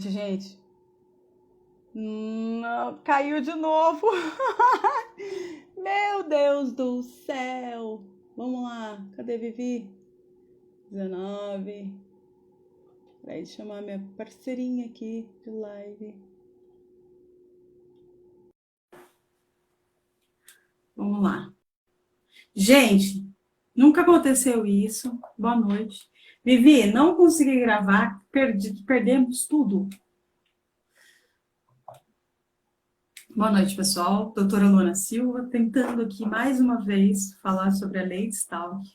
Gente, não, caiu de novo. Meu Deus do céu. Vamos lá, cadê Vivi? 19. Peraí, deixa eu chamar minha parceirinha aqui de live. Vamos lá. Gente, nunca aconteceu isso. Boa noite. Vivi, não consegui gravar, perdemos tudo. Boa noite, pessoal. Doutora Luana Silva, tentando aqui mais uma vez falar sobre a lei de Stalk.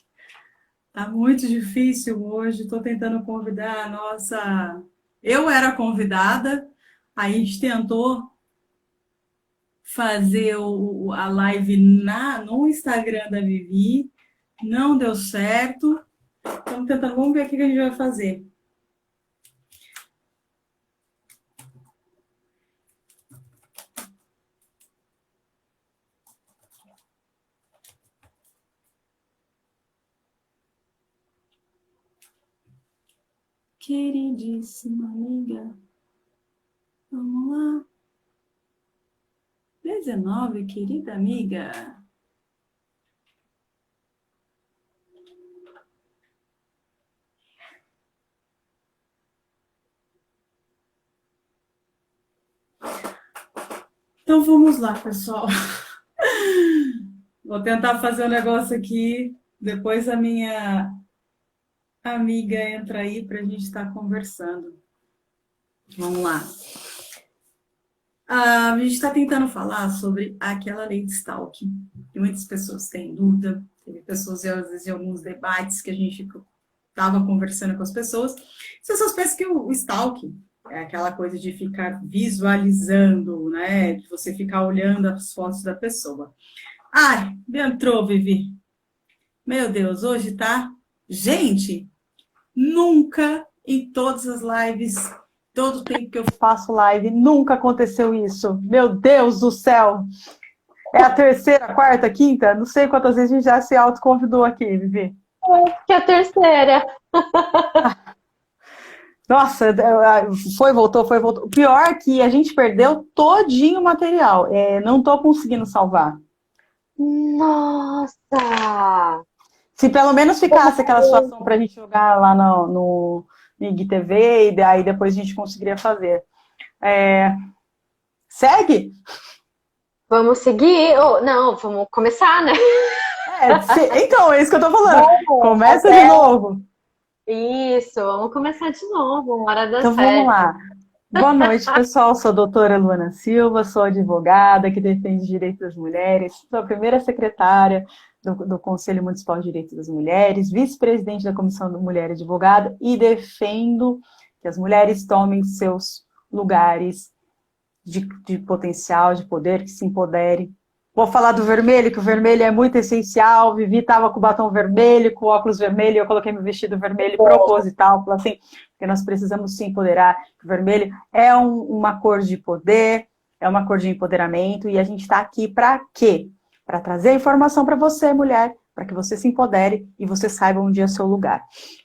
Tá muito difícil hoje, estou tentando convidar a nossa... Eu era convidada, aí a gente tentou fazer a live no Instagram da Vivi, não deu certo. Estamos tentando, vamos ver o que a gente vai fazer. Queridíssima amiga, vamos lá. 19, querida amiga. Então vamos lá, pessoal. Vou tentar fazer um negócio aqui, depois a minha amiga entra aí para a gente estar conversando. Vamos lá. A gente está tentando falar sobre aquela lei de Stalking, que muitas pessoas têm dúvida, teve pessoas, às vezes, em alguns debates que a gente estava conversando com as pessoas pensam que o Stalking é aquela coisa de ficar visualizando, né, de você ficar olhando as fotos da pessoa. Ai, entrou, Vivi. Meu Deus, hoje tá... Gente, nunca em todas as lives, todo o tempo que eu faço live, nunca aconteceu isso. Meu Deus do céu! É a terceira, quarta, quinta? Não sei quantas vezes a gente já se autoconvidou aqui, Vivi. Que é a terceira. Nossa, foi, voltou. O pior é que a gente perdeu todinho o material. Não tô conseguindo salvar. Nossa! Se pelo menos ficasse aquela situação para a gente jogar lá no IGTV, e daí depois a gente conseguiria fazer. Segue? Vamos seguir? Não, vamos começar, né? Então, é isso que eu tô falando. Começa de novo. Isso, vamos começar de novo, uma hora dá Então certo. vamos lá. Boa noite, pessoal. Sou a doutora Luana Silva, sou advogada que defende os direitos das mulheres, sou a primeira secretária do Conselho Municipal de Direitos das Mulheres, vice-presidente da Comissão da Mulher Advogada e defendo que as mulheres tomem seus lugares de potencial, de poder, que se empoderem. Vou falar do vermelho, que o vermelho é muito essencial. Vivi estava com o batom vermelho, com o óculos vermelho, eu coloquei meu vestido vermelho proposital, assim, porque nós precisamos se empoderar. O vermelho é uma cor de poder, é uma cor de empoderamento, e a gente está aqui para quê? Para trazer informação para você, mulher, para que você se empodere e você saiba onde é o seu lugar.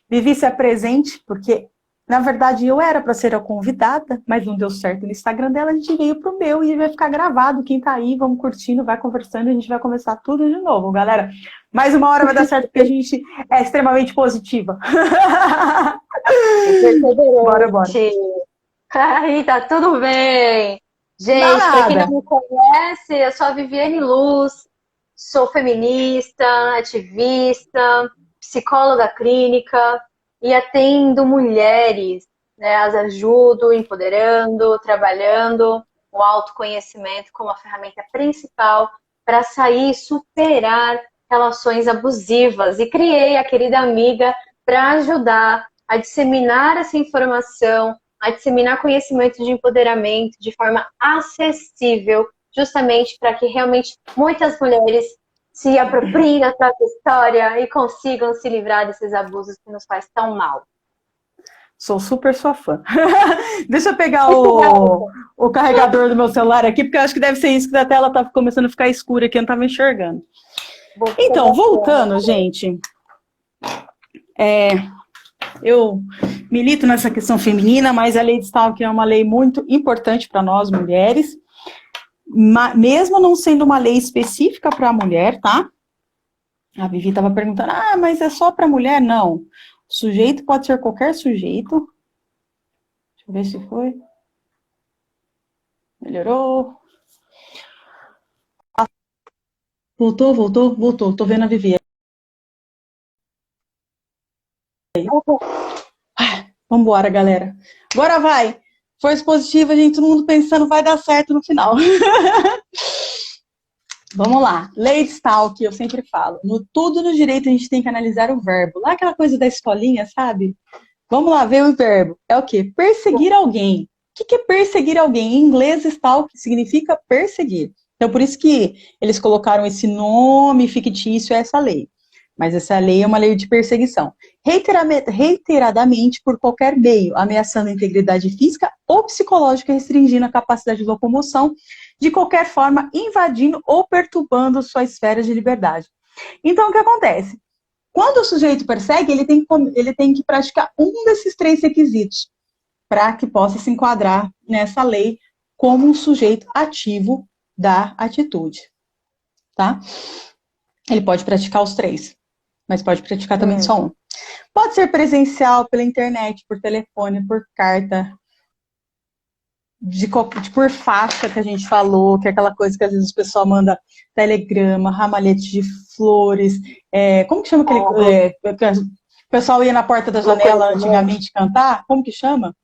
Vivi, se apresente, porque, na verdade, eu era para ser a convidada, mas não deu certo no Instagram dela, a gente veio pro meu e vai ficar gravado. Quem tá aí, vamos curtindo, vai conversando, a gente vai começar tudo de nomo, galera. Mais uma hora vai dar certo, porque a gente é extremamente positiva. Bora. Aí, tá tudo bem. Gente, para quem não me conhece, eu sou a Viviane Luz, sou feminista, ativista, psicóloga clínica e atendo mulheres, né? As ajudo, empoderando, trabalhando o autoconhecimento como a ferramenta principal para sair e superar relações abusivas. E criei a querida amiga para ajudar a disseminar essa informação, a disseminar conhecimento de empoderamento de forma acessível, justamente para que realmente muitas mulheres se apropriem da própria história e consigam se livrar desses abusos que nos faz tão mal. Sou super sua fã. Deixa eu pegar o carregador do meu celular aqui, porque eu acho que deve ser isso, que a tela tá começando a ficar escura aqui, eu não tava enxergando. Então, voltando, gente, eu milito nessa questão feminina, mas a lei de Stalking é uma lei muito importante para nós, mulheres, mesmo não sendo uma lei específica para a mulher, tá? A Vivi estava perguntando, mas é só para mulher? Não. O sujeito pode ser qualquer sujeito. Deixa eu ver se foi. Melhorou. Voltou. Tô vendo a Vivi. Vambora, galera. Agora vai. Força positiva, gente, todo mundo pensando vai dar certo no final. Vamos lá. Lei de Stalking, eu sempre falo. Tudo no direito a gente tem que analisar o verbo. Lá aquela coisa da escolinha, sabe? Vamos lá ver o verbo. É o quê? Perseguir alguém. O que é perseguir alguém? Em inglês, stalk significa perseguir. Então, por isso que eles colocaram esse nome fictício a essa lei. Mas essa lei é uma lei de perseguição. Reiteradamente, por qualquer meio, ameaçando a integridade física ou psicológica, restringindo a capacidade de locomoção, de qualquer forma, invadindo ou perturbando sua esfera de liberdade. Então, o que acontece? Quando o sujeito persegue, ele tem que praticar um desses 3 requisitos para que possa se enquadrar nessa lei como um sujeito ativo da atitude, tá? Ele pode praticar os 3, mas pode praticar também só um. Pode ser presencial, pela internet, por telefone, por carta, por faixa que a gente falou, que é aquela coisa que às vezes o pessoal manda telegrama, ramalhete de flores, como que chama aquele... o pessoal ia na porta da janela antigamente cantar, como que chama?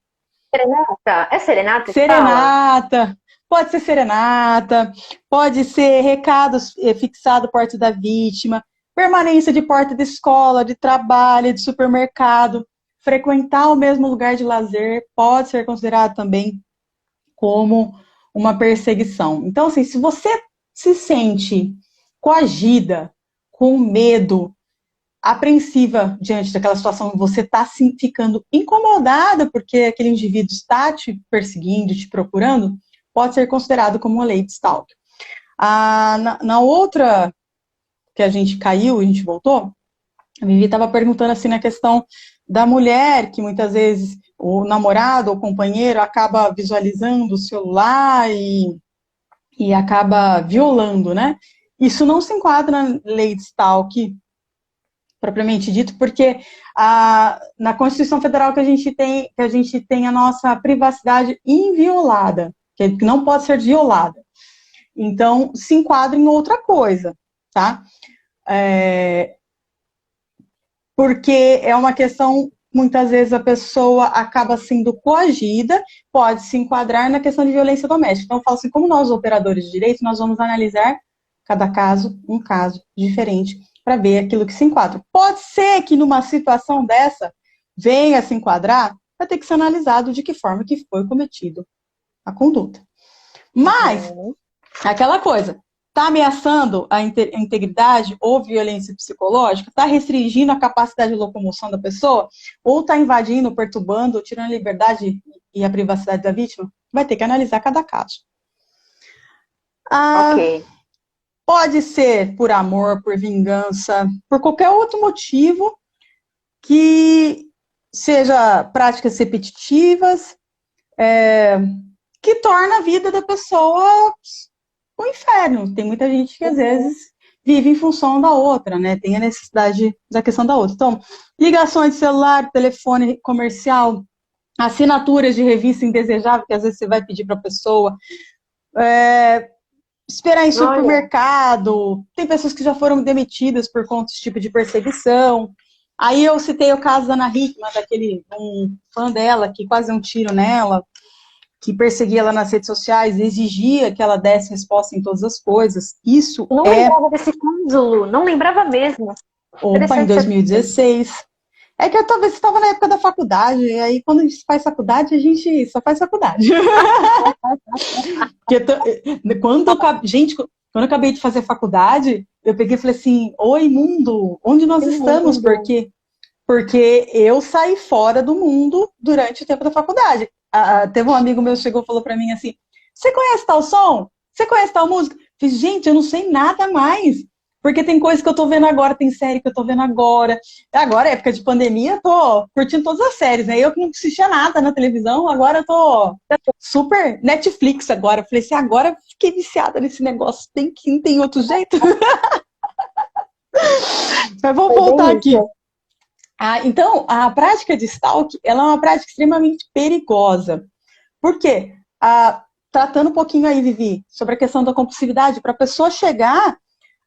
Serenata? É serenata? Serenata, pode ser serenata, pode ser recados fixado perto da vítima, permanência de porta de escola, de trabalho, de supermercado, frequentar o mesmo lugar de lazer, pode ser considerado também como uma perseguição. Então, assim, se você se sente coagida, com medo, apreensiva diante daquela situação, você está ficando incomodada porque aquele indivíduo está te perseguindo, te procurando, pode ser considerado como uma lei de stalking. Na outra que a gente caiu, a gente voltou, a Vivi estava perguntando assim na questão da mulher, que muitas vezes o namorado ou companheiro acaba visualizando o celular e acaba violando, né? Isso não se enquadra na lei de stalking, propriamente dito, porque na Constituição Federal que a gente tem a nossa privacidade inviolada, que não pode ser violada. Então, se enquadra em outra coisa, tá? Porque é uma questão, muitas vezes a pessoa acaba sendo coagida, pode se enquadrar na questão de violência doméstica. Então, eu falo assim, como nós, operadores de direito, nós vamos analisar cada caso, um caso diferente, para ver aquilo que se enquadra. Pode ser que numa situação dessa, venha se enquadrar, vai ter que ser analisado de que forma que foi cometido a conduta. Mas, aquela coisa, está ameaçando a integridade ou violência psicológica, está restringindo a capacidade de locomoção da pessoa, ou está invadindo, perturbando, tirando a liberdade e a privacidade da vítima, vai ter que analisar cada caso. Ok. Pode ser por amor, por vingança, por qualquer outro motivo que seja práticas repetitivas, que torna a vida da pessoa um inferno. Tem muita gente que às vezes vive em função da outra, né? Tem a necessidade da questão da outra. Então, ligações de celular, telefone comercial, assinaturas de revista indesejável, que às vezes você vai pedir para a pessoa, esperar em supermercado, tem pessoas que já foram demitidas por conta desse tipo de perseguição. Aí eu citei o caso da Ana Hickman, um fã dela, que quase deu um tiro nela, que perseguia ela nas redes sociais, exigia que ela desse resposta em todas as coisas. Isso não lembrava desse caso, Lu, não lembrava mesmo. Opa, em 2016. É que eu talvez estava na época da faculdade, e aí quando a gente faz faculdade, a gente só faz faculdade. Quando eu acabei de fazer faculdade, eu peguei e falei assim, oi mundo, onde nós estamos? Porque eu saí fora do mundo durante o tempo da faculdade. Teve um amigo meu que chegou e falou pra mim assim, você conhece tal som? Você conhece tal música? Eu falei, gente, eu não sei nada mais. Porque tem coisa que eu tô vendo agora, tem série que eu tô vendo agora. Agora, época de pandemia, eu tô curtindo todas as séries, né? Eu que não assistia nada na televisão, agora eu tô super Netflix agora. Falei assim, agora eu fiquei viciada nesse negócio, não tem outro jeito. Mas vou voltar aqui. Então, a prática de stalk, ela é uma prática extremamente perigosa. Por quê? Tratando um pouquinho aí, Vivi, sobre a questão da compulsividade, para a pessoa chegar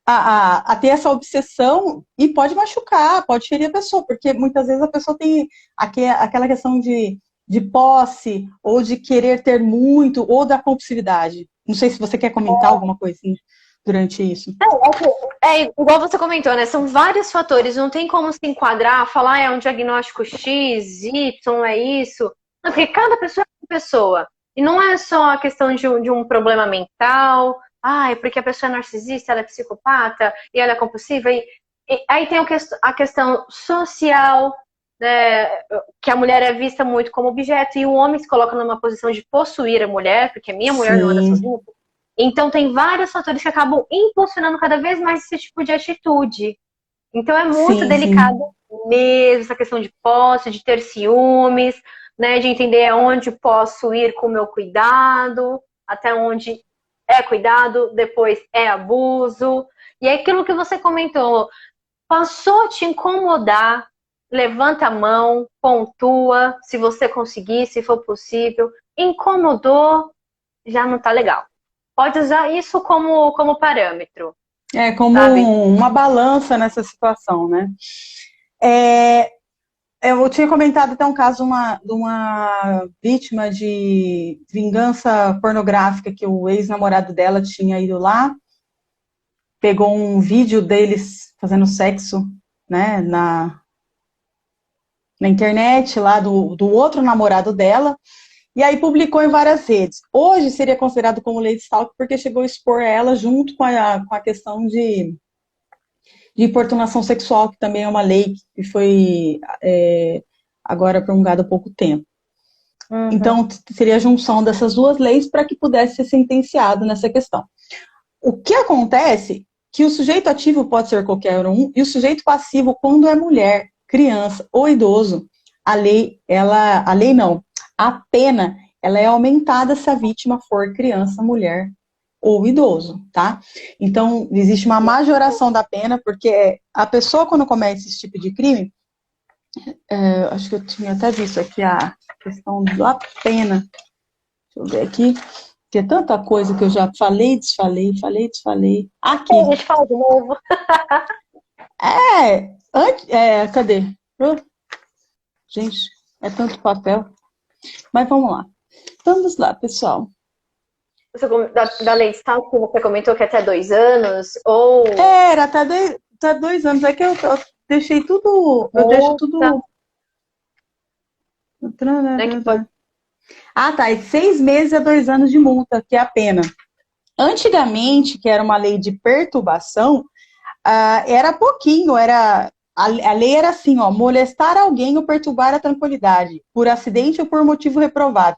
a ter essa obsessão e pode machucar, pode ferir a pessoa, porque muitas vezes a pessoa tem aquela questão de posse, ou de querer ter muito, ou da compulsividade. Não sei se você quer comentar alguma coisinha durante isso. Igual você comentou, né? São vários fatores, não tem como se enquadrar, falar é um diagnóstico X, Y, é isso. Não, porque cada pessoa é uma pessoa. E não é só a questão de um problema mental, é porque a pessoa é narcisista, ela é psicopata, e ela é compulsiva. E aí tem a questão social, né, que a mulher é vista muito como objeto, e o homem se coloca numa posição de possuir a mulher, porque a minha mulher não anda sozinha. Então, tem vários fatores que acabam impulsionando cada vez mais esse tipo de atitude. Então, é muito delicado mesmo essa questão de posse, de ter ciúmes, né, de entender aonde posso ir com o meu cuidado, até onde é cuidado, depois é abuso. E é aquilo que você comentou, passou a te incomodar, levanta a mão, pontua, se você conseguir, se for possível. Incomodou, já não tá legal. Pode usar isso como parâmetro. Como uma balança nessa situação, né? Eu tinha comentado até um caso de uma vítima de vingança pornográfica, que o ex-namorado dela tinha ido lá, pegou um vídeo deles fazendo sexo, né, na internet, lá do outro namorado dela, e aí publicou em várias redes. Hoje seria considerado como lei de stalking porque chegou a expor ela junto com a questão de importunação sexual, que também é uma lei que foi agora promulgada há pouco tempo. Uhum. Então, seria a junção dessas duas leis para que pudesse ser sentenciado nessa questão. O que acontece que o sujeito ativo pode ser qualquer um, e o sujeito passivo, quando é mulher, criança ou idoso, a pena, ela é aumentada se a vítima for criança, mulher ou idoso, tá? Então, existe uma majoração da pena, porque a pessoa, quando comete esse tipo de crime, acho que eu tinha até visto aqui a questão da pena. Deixa eu ver aqui. Tem tanta coisa que eu já falei, desfalei. Aqui. A gente fala de novo. Cadê? Gente, é tanto papel. Mas vamos lá. Vamos lá, pessoal. Da lei de stalking, que você comentou que é até 2 anos, ou... Era até 2 anos. É que eu deixei tudo... Eu deixo tudo... Tá. E 6 meses a 2 anos de multa, que é a pena. Antigamente, que era uma lei de perturbação, era pouquinho, a lei era assim, molestar alguém ou perturbar a tranquilidade, por acidente ou por motivo reprovado.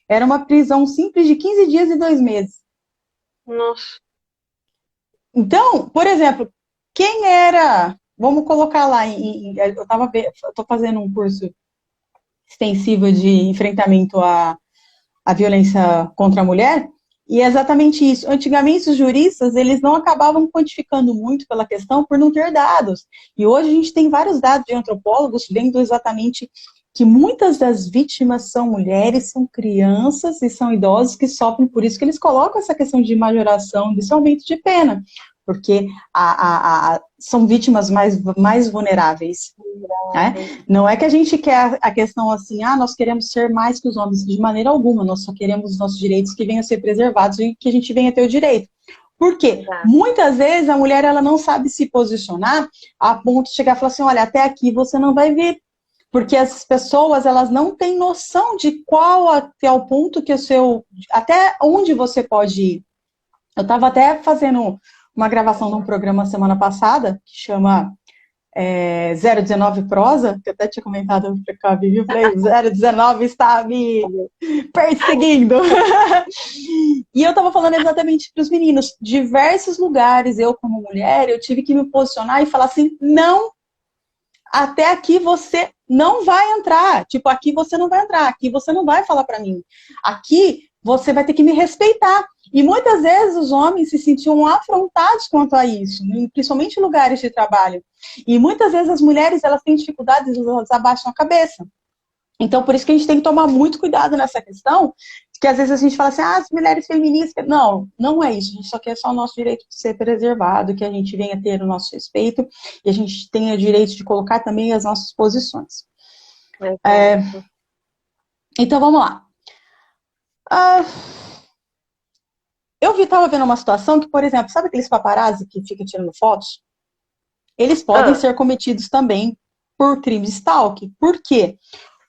Era uma prisão simples de 15 dias e 2 meses. Nossa. Então, por exemplo, quem era... Vamos colocar lá, eu tô fazendo um curso extensivo de enfrentamento à violência contra a mulher, e é exatamente isso. Antigamente, os juristas, eles não acabavam quantificando muito pela questão por não ter dados. E hoje a gente tem vários dados de antropólogos vendo exatamente que muitas das vítimas são mulheres, são crianças e são idosos que sofrem, por isso que eles colocam essa questão de majoração, desse aumento de pena, porque são vítimas mais vulneráveis. Né? Não é que a gente quer a questão assim, nós queremos ser mais que os homens, de maneira alguma, nós só queremos os nossos direitos que venham a ser preservados e que a gente venha a ter o direito. Por quê? Muitas vezes a mulher ela não sabe se posicionar a ponto de chegar e falar assim, olha, até aqui você não vai vir. Porque as pessoas, elas não têm noção de qual até o ponto que até onde você pode ir. Eu estava até fazendo uma gravação de um programa semana passada, que chama 019 Prosa, que eu até tinha comentado com a Vivi, eu falei, 019 está me perseguindo. E eu estava falando exatamente para os meninos, diversos lugares, eu como mulher, eu tive que me posicionar e falar assim, não, até aqui você não vai entrar, tipo, aqui você não vai entrar, aqui você não vai falar para mim, aqui você vai ter que me respeitar. E muitas vezes os homens se sentiam afrontados quanto a isso, principalmente em lugares de trabalho. E muitas vezes as mulheres, elas têm dificuldades, elas abaixam a cabeça. Então, por isso que a gente tem que tomar muito cuidado nessa questão, que às vezes a gente fala assim, as mulheres feministas... Não, não é isso. A gente só quer só o nosso direito de ser preservado, que a gente venha ter o nosso respeito e a gente tenha o direito de colocar também as nossas posições. Então, vamos lá. Eu estava vendo uma situação que, por exemplo, sabe aqueles paparazzi que ficam tirando fotos? Eles podem ser cometidos também por crime de stalking. Por quê?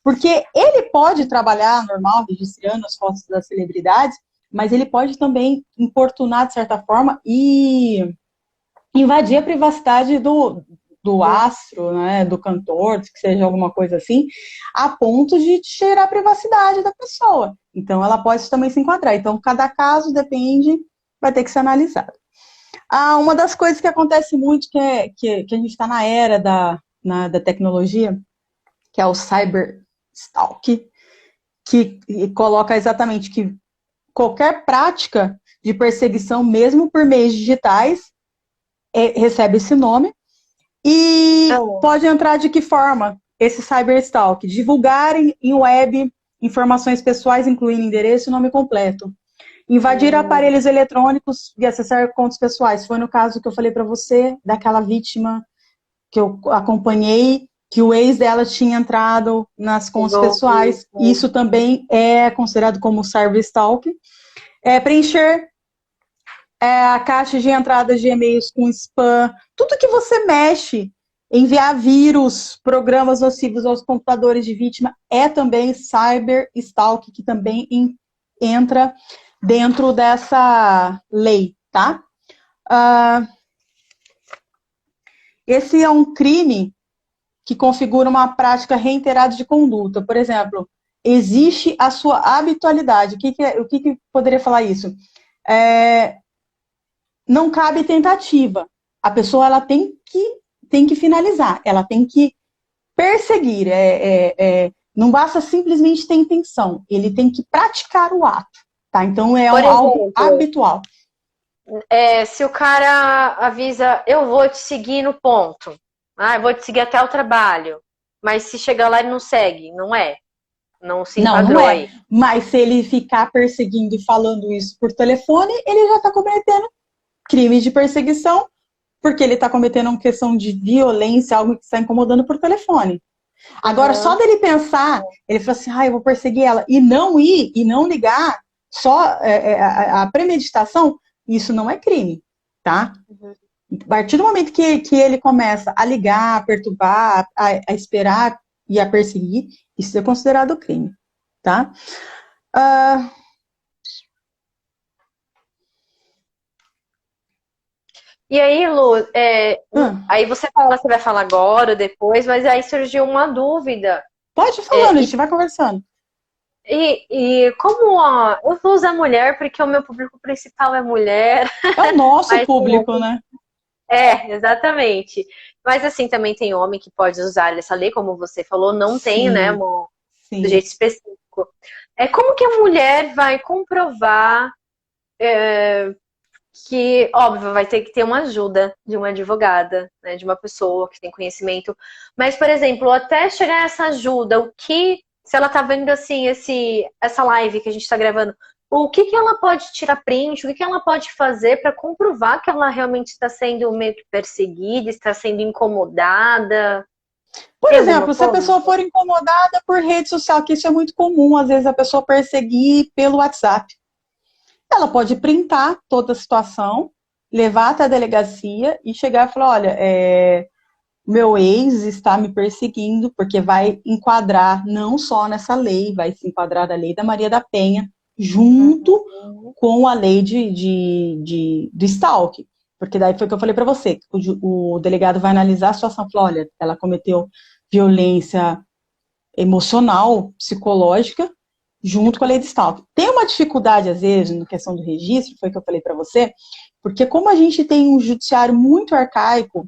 Porque ele pode trabalhar normal, registrando as fotos das celebridades, mas ele pode também importunar, de certa forma, e invadir a privacidade do astro, né, do cantor, que seja alguma coisa assim, a ponto de tirar a privacidade da pessoa. Então, ela pode também se enquadrar. Então, cada caso depende, vai ter que ser analisado. Uma das coisas que acontece muito, que a gente está na era da tecnologia, que é o cyberstalking, que coloca exatamente que qualquer prática de perseguição, mesmo por meios digitais, recebe esse nome. E pode entrar de que forma esse cyberstalk? Divulgar em web informações pessoais, incluindo endereço e nome completo. Invadir aparelhos eletrônicos e acessar contas pessoais. Foi no caso que eu falei para você, daquela vítima que eu acompanhei, que o ex dela tinha entrado nas contas pessoais. Isso também é considerado como cyberstalk. Preencher a caixa de entrada de e-mails com spam, tudo que você mexe, enviar vírus, programas nocivos aos computadores de vítima, é também cyberstalk, que também entra dentro dessa lei, tá? Esse é um crime que configura uma prática reiterada de conduta. Por exemplo, existe a sua habitualidade. O que poderia falar isso? Não cabe tentativa. A pessoa ela tem que finalizar, ela tem que perseguir. Não basta simplesmente ter intenção, ele tem que praticar o ato. Tá? Então é algo habitual. Se o cara avisa, eu vou te seguir no ponto, eu vou te seguir até o trabalho, mas se chegar lá ele não segue, não se enquadrou aí. Mas se ele ficar perseguindo e falando isso por telefone, ele já está cometendo crime de perseguição, porque ele está cometendo uma questão de violência, algo que está incomodando por telefone. Agora, só dele pensar, ele fala assim, eu vou perseguir ela, e não ir, e não ligar, só a premeditação, isso não é crime, tá? A partir do momento que ele começa a ligar, a perturbar, a esperar e a perseguir, isso é considerado crime, tá? E aí, Lu, aí você vai falar agora, depois, mas aí surgiu uma dúvida. Pode ir falando, a gente vai conversando. E como eu vou usar mulher, porque o meu público principal é mulher. É o nosso público, né? Exatamente. Mas assim, também tem homem que pode usar essa lei, como você falou, não tem, né, do jeito específico. Como que a mulher vai comprovar que, óbvio, vai ter que ter uma ajuda de uma advogada, né, de uma pessoa que tem conhecimento. Mas, por exemplo, até chegar essa ajuda, se ela tá vendo assim, essa live que a gente tá gravando, o que ela pode tirar print, o que ela pode fazer para comprovar que ela realmente está sendo meio que perseguida, está sendo incomodada? Por exemplo, se a pessoa for incomodada por rede social, que isso é muito comum, às vezes a pessoa perseguir pelo WhatsApp. Ela pode printar toda a situação, levar até a delegacia e chegar e falar, olha, meu ex está me perseguindo, porque vai enquadrar não só nessa lei, vai se enquadrar da lei da Maria da Penha, junto com a lei do stalking. Porque daí foi o que eu falei para você, o delegado vai analisar a situação, falou, olha, ela cometeu violência emocional, psicológica, junto com a lei de Stalking. Tem uma dificuldade, às vezes, na questão do registro, foi o que eu falei para você, porque como a gente tem um judiciário muito arcaico,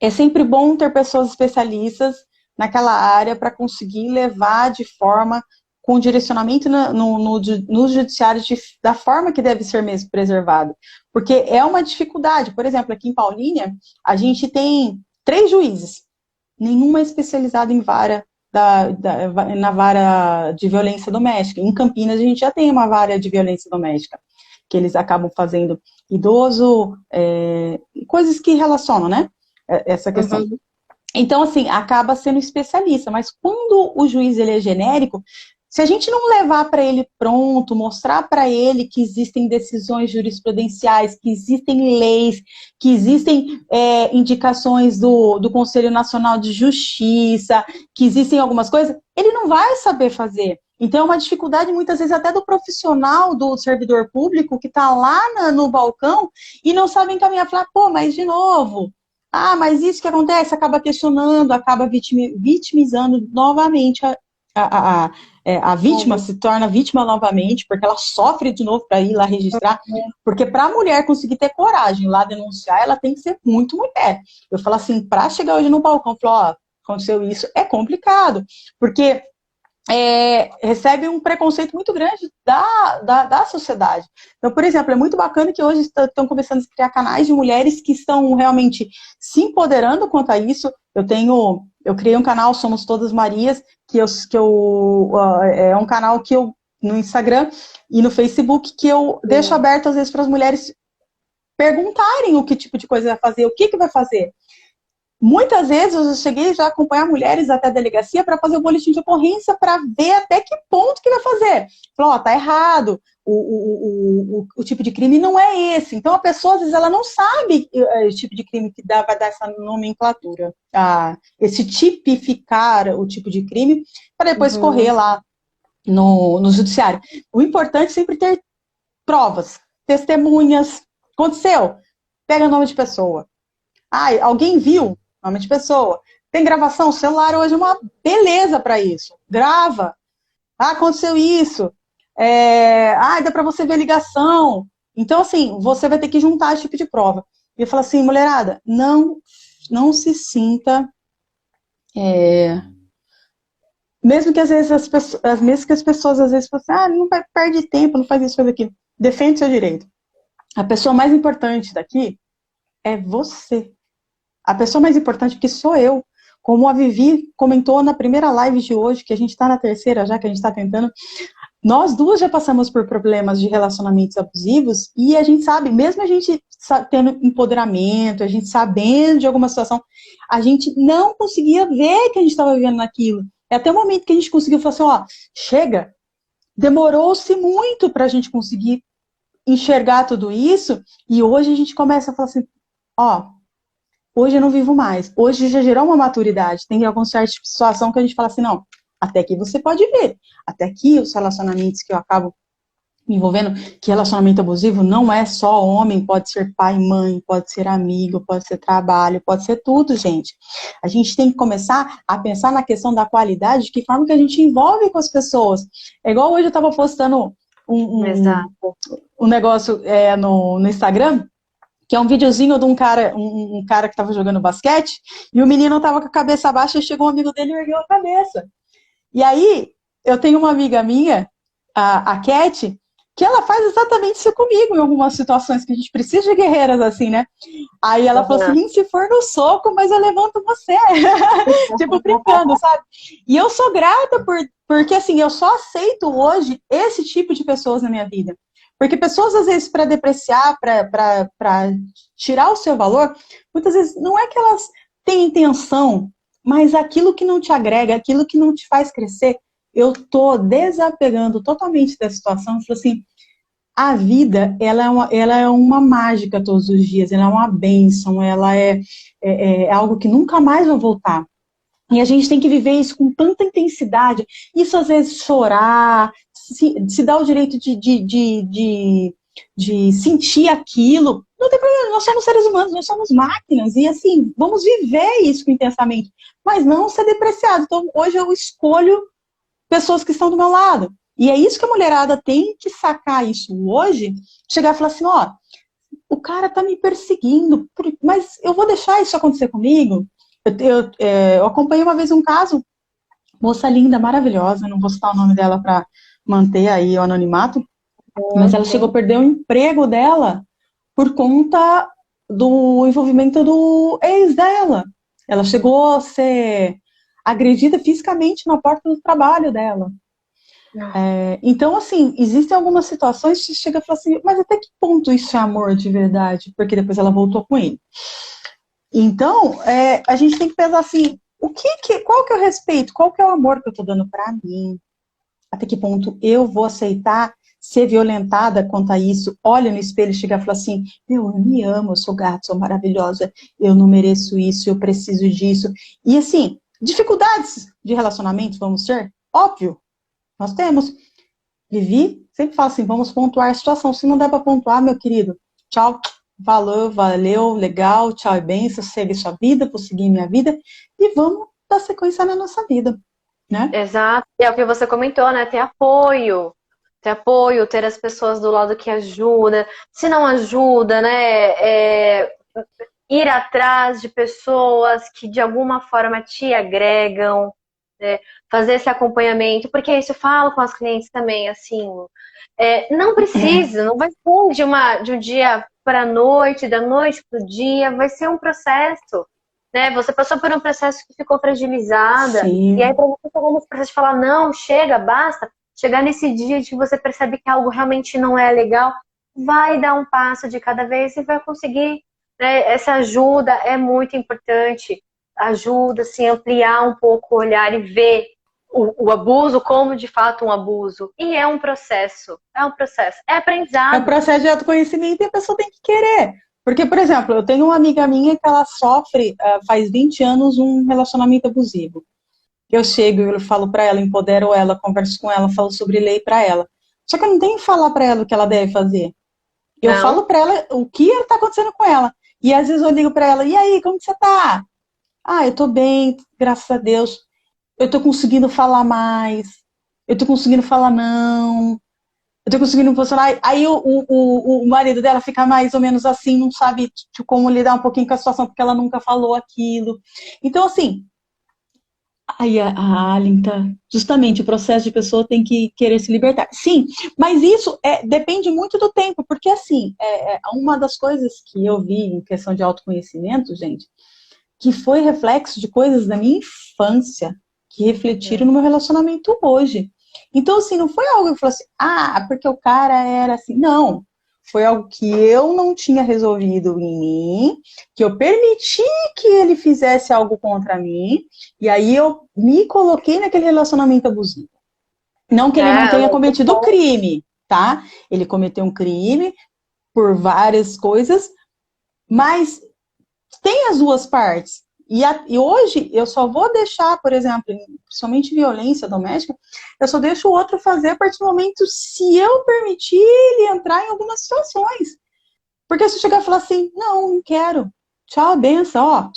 é sempre bom ter pessoas especialistas naquela área para conseguir levar de forma, com direcionamento no judiciário da forma que deve ser mesmo preservado. Porque é uma dificuldade. Por exemplo, aqui em Paulínia, a gente tem 3 juízes, nenhuma é especializada em vara na vara de violência doméstica. Em Campinas, a gente já tem uma vara de violência doméstica, que eles acabam fazendo idoso, coisas que relacionam, né? Essa questão. Uhum. Então, assim, acaba sendo especialista, mas quando o juiz ele é genérico, se a gente não levar para ele pronto, mostrar para ele que existem decisões jurisprudenciais, que existem leis, que existem indicações do Conselho Nacional de Justiça, que existem algumas coisas, ele não vai saber fazer. Então, é uma dificuldade, muitas vezes, até do profissional, do servidor público, que está lá no balcão e não sabe encaminhar, falar, pô, mas de novo... Ah, mas isso que acontece, acaba questionando, acaba vitimizando novamente a vítima, se torna vítima novamente, porque ela sofre de novo para ir lá registrar. Porque para a mulher conseguir ter coragem lá denunciar, ela tem que ser muito mulher. Eu falo assim, para chegar hoje no balcão, falar, ó, aconteceu isso, é complicado, porque recebe um preconceito muito grande da sociedade. Então, por exemplo, é muito bacana que hoje estão começando a criar canais de mulheres que estão realmente se empoderando quanto a isso. Eu criei um canal, Somos Todas Marias, é um canal que eu, no Instagram e no Facebook, que eu deixo aberto às vezes para as mulheres perguntarem o que tipo de coisa vai fazer, o que vai fazer. Muitas vezes eu cheguei já a acompanhar mulheres até a delegacia para fazer o boletim de ocorrência para ver até que ponto que vai fazer. Falou, ó, tá errado, o tipo de crime não é esse. Então a pessoa, às vezes, ela não sabe o tipo de crime que vai dar essa nomenclatura, esse tipificar o tipo de crime, para depois correr lá no judiciário. O importante é sempre ter provas, testemunhas. Aconteceu? Pega nome de pessoa. Alguém viu? Nome de pessoa. Tem gravação? O celular hoje é uma beleza para isso. Grava. Aconteceu isso. Dá para você ver ligação. Então, assim, você vai ter que juntar esse tipo de prova. E eu falo assim, mulherada, não se sinta... mesmo que às vezes as pessoas às vezes falam assim, não perde tempo, não faz isso, faz aquilo. Defende seu direito. A pessoa mais importante daqui é você. A pessoa mais importante que sou eu. Como a Vivi comentou na primeira live de hoje, que a gente está na terceira já, que a gente está tentando, nós duas já passamos por problemas de relacionamentos abusivos e a gente sabe, mesmo a gente tendo empoderamento, a gente sabendo de alguma situação, a gente não conseguia ver que a gente estava vivendo naquilo. É até o momento que a gente conseguiu falar assim, ó, chega. Demorou-se muito para a gente conseguir enxergar tudo isso e hoje a gente começa a falar assim, ó, hoje eu não vivo mais. Hoje já gerou uma maturidade. Tem algum certo tipo de situação que a gente fala assim, não, até aqui você pode ver. Até aqui os relacionamentos que eu acabo me envolvendo, que relacionamento abusivo não é só homem, pode ser pai, mãe, pode ser amigo, pode ser trabalho, pode ser tudo, gente. A gente tem que começar a pensar na questão da qualidade, de que forma que a gente envolve com as pessoas. É igual hoje eu estava postando um negócio no Instagram, que é um videozinho de um cara que estava jogando basquete, e o menino estava com a cabeça baixa, e chegou um amigo dele e ergueu a cabeça. E aí, eu tenho uma amiga minha, a Cat, que ela faz exatamente isso comigo, em algumas situações que a gente precisa de guerreiras assim, né? Aí ela falou assim, se for no soco, mas eu levanto você. Tipo, brincando, sabe? E eu sou grata porque, assim, eu só aceito hoje esse tipo de pessoas na minha vida. Porque pessoas, às vezes, para depreciar, para tirar o seu valor, muitas vezes não é que elas têm intenção, mas aquilo que não te agrega, aquilo que não te faz crescer, eu tô desapegando totalmente da situação. Eu falo assim, a vida, ela é uma mágica todos os dias, ela é uma bênção, ela é algo que nunca mais vai voltar. E a gente tem que viver isso com tanta intensidade. Isso, às vezes, chorar, se dar o direito de sentir aquilo. Não tem problema, nós somos seres humanos, nós somos máquinas, e assim, vamos viver isso intensamente, mas não ser depreciado. Então, hoje eu escolho pessoas que estão do meu lado. E é isso que a mulherada tem que sacar isso hoje, chegar e falar assim, ó, o cara tá me perseguindo, mas eu vou deixar isso acontecer comigo? Eu acompanhei uma vez um caso, moça linda, maravilhosa, não vou citar o nome dela para manter aí o anonimato, mas ela chegou a perder o emprego dela por conta do envolvimento do ex dela. Ela chegou a ser agredida fisicamente na porta do trabalho dela. Então, assim, existem algumas situações que chega a falar assim, mas até que ponto isso é amor de verdade? Porque depois ela voltou com ele. Então, a gente tem que pensar assim, qual que é o respeito? Qual que é o amor que eu tô dando pra mim? Até que ponto eu vou aceitar ser violentada quanto a isso? Olha no espelho e chegar e falar assim, eu me amo, eu sou gata, sou maravilhosa, eu não mereço isso, eu preciso disso. E assim, dificuldades de relacionamento, vamos ter? Óbvio, nós temos. Vivi, sempre falo assim, vamos pontuar a situação. Se não der para pontuar, meu querido, tchau, valeu, legal, tchau e benção, segue sua vida, vou seguir minha vida e vamos dar sequência na nossa vida, né? Exato, e é o que você comentou, né? Ter apoio, ter as pessoas do lado que ajuda. Se não ajuda, né? Ir atrás de pessoas que de alguma forma te agregam, né? Fazer esse acompanhamento, porque isso eu falo com as clientes também, assim, não precisa, não vai ser de um dia para a noite, da noite para o dia, vai ser um processo, né? Você passou por um processo que ficou fragilizada, Sim. e aí para você chegar nesse processo de falar, não, chega, basta, chegar nesse dia de que você percebe que algo realmente não é legal, vai dar um passo de cada vez e vai conseguir, né? Essa ajuda é muito importante, ajuda, assim, a ampliar um pouco o olhar e ver o abuso como de fato um abuso. E é um processo, é aprendizado. É um processo de autoconhecimento e a pessoa tem que querer. Porque, por exemplo, eu tenho uma amiga minha que ela sofre, faz 20 anos, um relacionamento abusivo. Eu chego e eu falo para ela, empodero ela, converso com ela, falo sobre lei para ela. Só que eu não tenho que falar para ela o que ela deve fazer. Eu falo para ela o que está acontecendo com ela. E às vezes eu ligo para ela, e aí, como que você tá? Ah, eu tô bem, graças a Deus. Eu tô conseguindo falar mais. Eu tô conseguindo falar não. Eu tô conseguindo funcionar. Aí o marido dela fica mais ou menos assim, não sabe como lidar um pouquinho com a situação, porque ela nunca falou aquilo. Então, assim, aí a Alien tá. Justamente, o processo de pessoa tem que querer se libertar. Sim, mas isso depende muito do tempo, porque, assim, uma das coisas que eu vi em questão de autoconhecimento, gente, que foi reflexo de coisas da minha infância que refletiram no meu relacionamento hoje. Então, assim, não foi algo que eu falei assim, porque o cara era assim. Não. Foi algo que eu não tinha resolvido em mim, que eu permiti que ele fizesse algo contra mim, e aí eu me coloquei naquele relacionamento abusivo. Não que ele não tenha cometido crime, tá? Ele cometeu um crime por várias coisas, mas tem as duas partes. E hoje eu só vou deixar, por exemplo, principalmente violência doméstica, eu só deixo o outro fazer a partir do momento se eu permitir ele entrar em algumas situações. Porque se eu chegar e falar assim, não quero, tchau, benção, ó,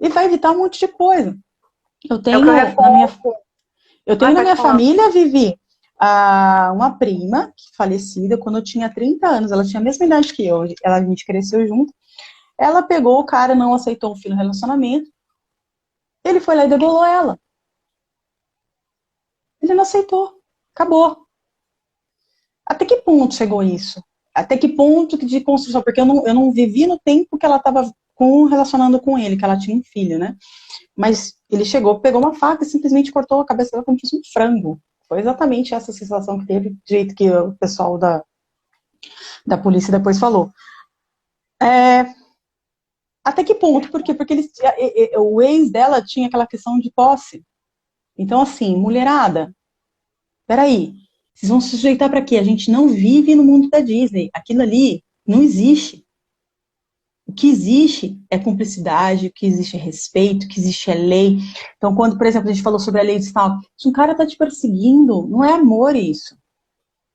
ele vai evitar um monte de coisa. Eu tenho na minha família, Vivi, uma prima falecida quando eu tinha 30 anos, ela tinha a mesma idade que eu, a gente cresceu junto. Ela pegou o cara, não aceitou o filho no relacionamento. Ele foi lá e degolou ela. Ele não aceitou. Acabou. Até que ponto chegou isso? Até que ponto de construção? Porque eu não vivi no tempo que ela estava relacionando com ele, que ela tinha um filho, né? Mas ele chegou, pegou uma faca e simplesmente cortou a cabeça dela como se fosse um frango. Foi exatamente essa sensação que teve, do jeito que o pessoal da polícia depois falou. Até que ponto? Por quê? Porque o ex dela tinha aquela questão de posse. Então, assim, mulherada, peraí, vocês vão se sujeitar para quê? A gente não vive no mundo da Disney. Aquilo ali não existe. O que existe é cumplicidade, o que existe é respeito, o que existe é lei. Então, quando, por exemplo, a gente falou sobre a lei de Stalking, se um cara tá te perseguindo, não é amor isso.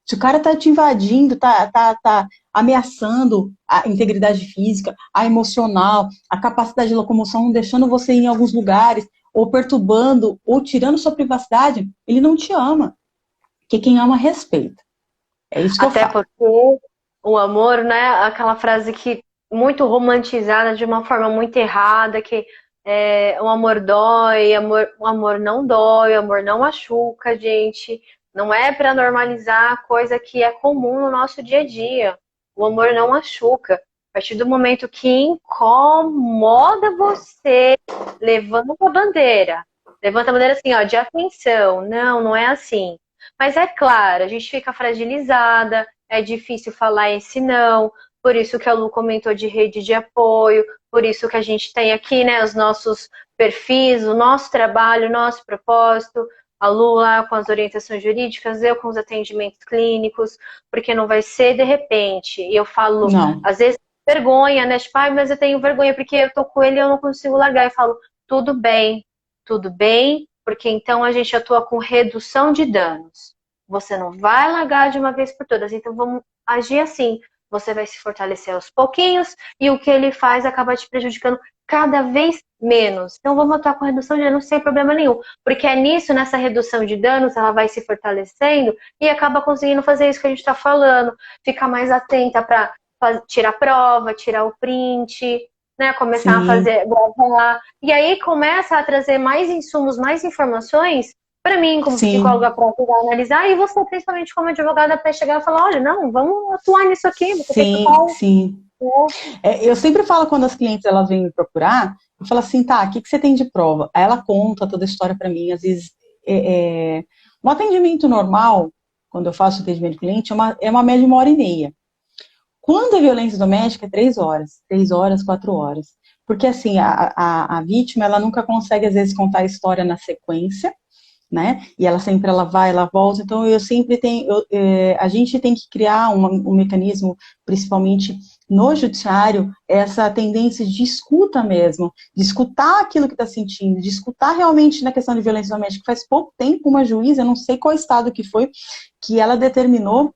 Se o cara tá te invadindo, tá ameaçando a integridade física, a emocional, a capacidade de locomoção, deixando você ir em alguns lugares, ou perturbando, ou tirando sua privacidade, ele não te ama. Porque quem ama, respeita. É isso que eu Até falo. porque o amor, né? Aquela frase que muito romantizada de uma forma muito errada, que o amor dói, o amor não dói, o amor não machuca, gente. Não é para normalizar coisa que é comum no nosso dia a dia. O amor não machuca. A partir do momento que incomoda você, levanta a bandeira. Levanta a bandeira assim, ó, de atenção. Não, não é assim. Mas é claro, a gente fica fragilizada, é difícil falar esse não, por isso que a Lu comentou de rede de apoio, por isso que a gente tem aqui, né, os nossos perfis, o nosso trabalho, o nosso propósito, a Lu lá com as orientações jurídicas, eu com os atendimentos clínicos, porque não vai ser de repente. E eu falo, Não. às vezes, vergonha, né? Tipo, mas eu tenho vergonha porque eu tô com ele e eu não consigo largar. Eu falo, tudo bem, porque então a gente atua com redução de danos. Você não vai largar de uma vez por todas, então vamos agir assim. Você vai se fortalecer aos pouquinhos e o que ele faz acaba te prejudicando cada vez menos. Então vamos atuar com redução de danos sem problema nenhum, porque é nisso, nessa redução de danos, ela vai se fortalecendo e acaba conseguindo fazer isso que a gente está falando, ficar mais atenta para tirar prova, tirar o print, né, começar a Sim. fazer, gravar, e aí começa a trazer mais insumos, mais informações para mim, como Sim, psicóloga, para analisar, e você, principalmente como advogada, para chegar e falar, olha, não, vamos atuar nisso aqui, você tem que sim, sim. né? Eu sempre falo quando as clientes elas vêm me procurar, eu falo assim, tá, o que você tem de prova? Aí ela conta toda a história para mim, às vezes um atendimento normal, quando eu faço atendimento de cliente, é uma média de 1h30. Quando é violência doméstica, é 3 horas, 3 horas, 4 horas. Porque assim, a vítima, ela nunca consegue, às vezes, contar a história na sequência, né? E ela sempre ela vai, ela volta. Então eu sempre tenho, a gente tem que criar um mecanismo, principalmente no judiciário, essa tendência de escuta mesmo, de escutar aquilo que está sentindo, de escutar realmente na questão de violência doméstica. Faz pouco tempo uma juíza, eu não sei qual estado que foi, que ela determinou,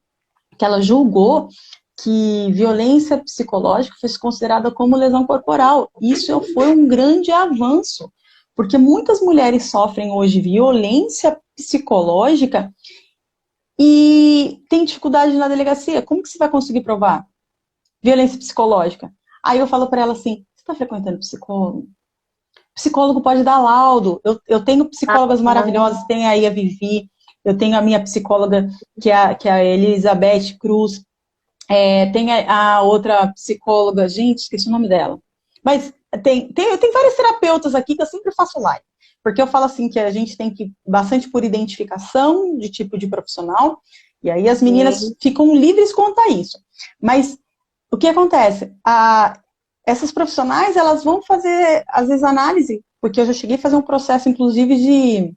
que ela julgou que violência psicológica fosse considerada como lesão corporal. Isso foi um grande avanço, porque muitas mulheres sofrem hoje violência psicológica e tem dificuldade na delegacia. Como que você vai conseguir provar violência psicológica? Aí eu falo para ela assim, você está frequentando psicólogo? Psicólogo pode dar laudo. Eu tenho psicólogas maravilhosas, tem aí a Vivi, eu tenho a minha psicóloga, que é a Elizabeth Cruz, tem a outra psicóloga, gente, esqueci o nome dela. Mas tem vários terapeutas aqui que eu sempre faço live. Porque eu falo assim que a gente tem que ir bastante por identificação de tipo de profissional, e aí as meninas ficam livres quanto a isso. Mas o que acontece? Essas profissionais, elas vão fazer, às vezes, análise, porque eu já cheguei a fazer um processo, inclusive, de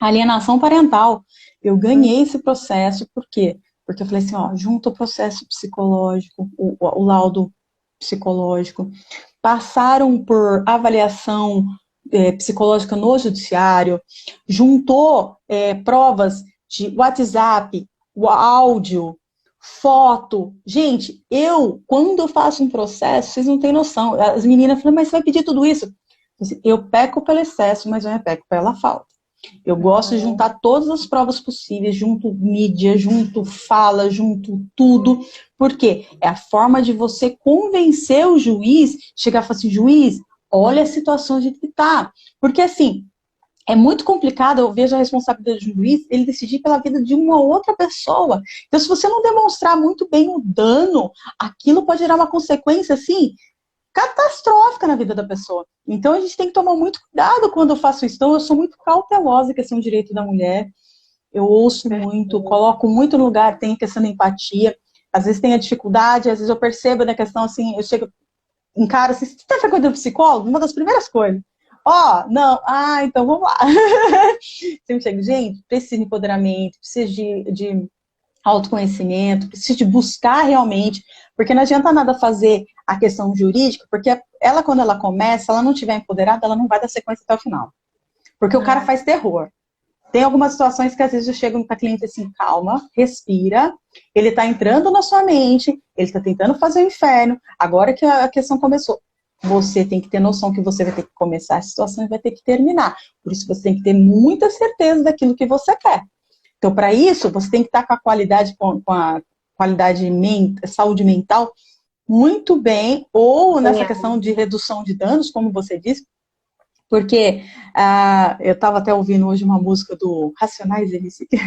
alienação parental. Eu ganhei esse processo, por quê? Porque eu falei assim, ó, junto o processo psicológico, o laudo psicológico, passaram por avaliação psicológica no judiciário, juntou provas de WhatsApp, o áudio, foto. Gente, quando eu faço um processo, vocês não têm noção. As meninas falam, mas você vai pedir tudo isso? Eu peco pelo excesso, mas eu não peco pela falta. Eu gosto de juntar todas as provas possíveis, junto mídia, junto fala, junto tudo, porque é a forma de você convencer o juiz, chegar e falar assim, juiz, olha a situação de que tá. Porque assim, é muito complicado, eu vejo a responsabilidade do juiz, ele decidir pela vida de uma outra pessoa. Então, se você não demonstrar muito bem o dano, aquilo pode gerar uma consequência, assim, catastrófica na vida da pessoa. Então, a gente tem que tomar muito cuidado quando eu faço isso. Então, eu sou muito cautelosa em questão do direito da mulher. Eu ouço muito, coloco muito no lugar, tenho questão de empatia. Às vezes tem a dificuldade, às vezes eu percebo na questão, assim, eu chego em cara, assim, você está frequentando psicólogo? Uma das primeiras coisas. Não, então vamos lá. Sempre chego, gente, precisa de empoderamento, precisa de autoconhecimento, precisa de buscar realmente, porque não adianta nada fazer a questão jurídica, porque ela, quando ela começa, ela não estiver empoderada, ela não vai dar sequência até o final. Porque o cara faz terror. Tem algumas situações que às vezes eu chego para cliente assim, calma, respira, ele está entrando na sua mente, ele está tentando fazer o inferno, agora que a questão começou. Você tem que ter noção que você vai ter que começar a situação e vai ter que terminar. Por isso você tem que ter muita certeza daquilo que você quer. Então, para isso, você tem que estar com a qualidade, saúde mental muito bem, ou nessa questão de redução de danos, como você disse, porque eu estava até ouvindo hoje uma música do Racionais MC, que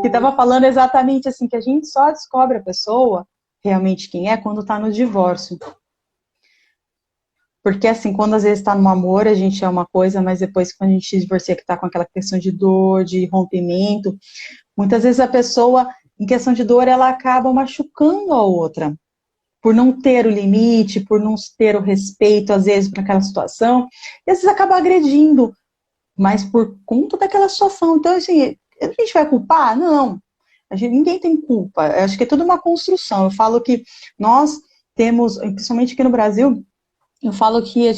estava falando exatamente assim, que a gente só descobre a pessoa realmente quem é quando está no divórcio. Porque assim, quando às vezes está no amor, a gente é uma coisa, mas depois quando a gente divorcia, que está com aquela questão de dor, de rompimento, muitas vezes a pessoa, em questão de dor, ela acaba machucando a outra. Por não ter o limite, por não ter o respeito, às vezes, para aquela situação, e às vezes acaba agredindo, mas por conta daquela situação. Então, assim, a gente vai culpar? Não. Ninguém tem culpa. Eu acho que é tudo uma construção. Eu falo que nós temos, principalmente aqui no Brasil, eu falo que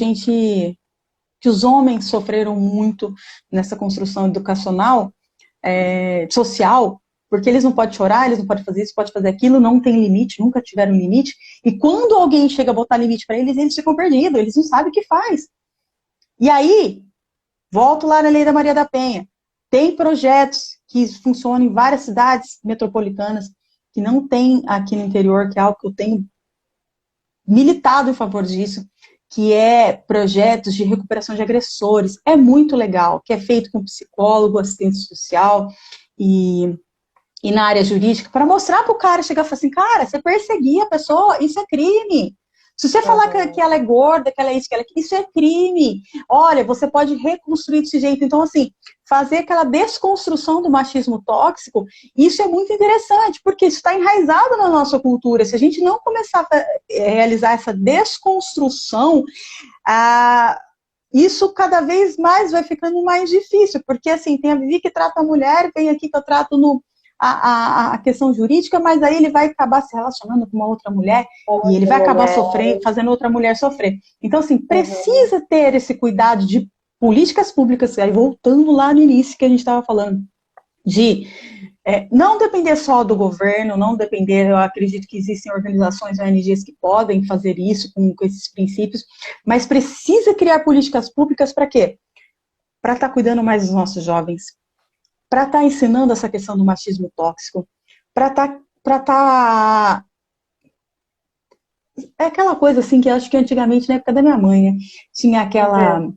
que os homens sofreram muito nessa construção educacional, social, porque eles não podem chorar, eles não podem fazer isso, podem fazer aquilo, não tem limite, nunca tiveram limite. E quando alguém chega a botar limite para eles, eles ficam perdidos, eles não sabem o que faz. E aí, volto lá na Lei da Maria da Penha. Tem projetos que funcionam em várias cidades metropolitanas, que não tem aqui no interior, que é algo que eu tenho militado em favor disso, que é projetos de recuperação de agressores. É muito legal, que é feito com psicólogo, assistente social e na área jurídica, para mostrar para o cara, chegar e falar assim, cara, você perseguir a pessoa, isso é crime. Se você falar que ela é gorda, que ela é isso, que ela é... isso é crime. Olha, você pode reconstruir desse jeito. Então, assim, fazer aquela desconstrução do machismo tóxico, isso é muito interessante, porque isso está enraizado na nossa cultura. Se a gente não começar a realizar essa desconstrução, isso cada vez mais vai ficando mais difícil, porque, assim, tem a Vivi que trata a mulher, vem aqui que eu trato a questão jurídica, mas aí ele vai acabar se relacionando com uma outra mulher e ele vai acabar sofrendo, fazendo outra mulher sofrer. Então, assim, precisa ter esse cuidado de políticas públicas, aí voltando lá no início que a gente estava falando, de não depender só do governo, não depender, eu acredito que existem organizações, ONGs que podem fazer isso com esses princípios, mas precisa criar políticas públicas para quê? Para estar cuidando mais dos nossos jovens, para estar ensinando essa questão do machismo tóxico, para estar... É aquela coisa assim que eu acho que antigamente, na época da minha mãe, né, tinha aquela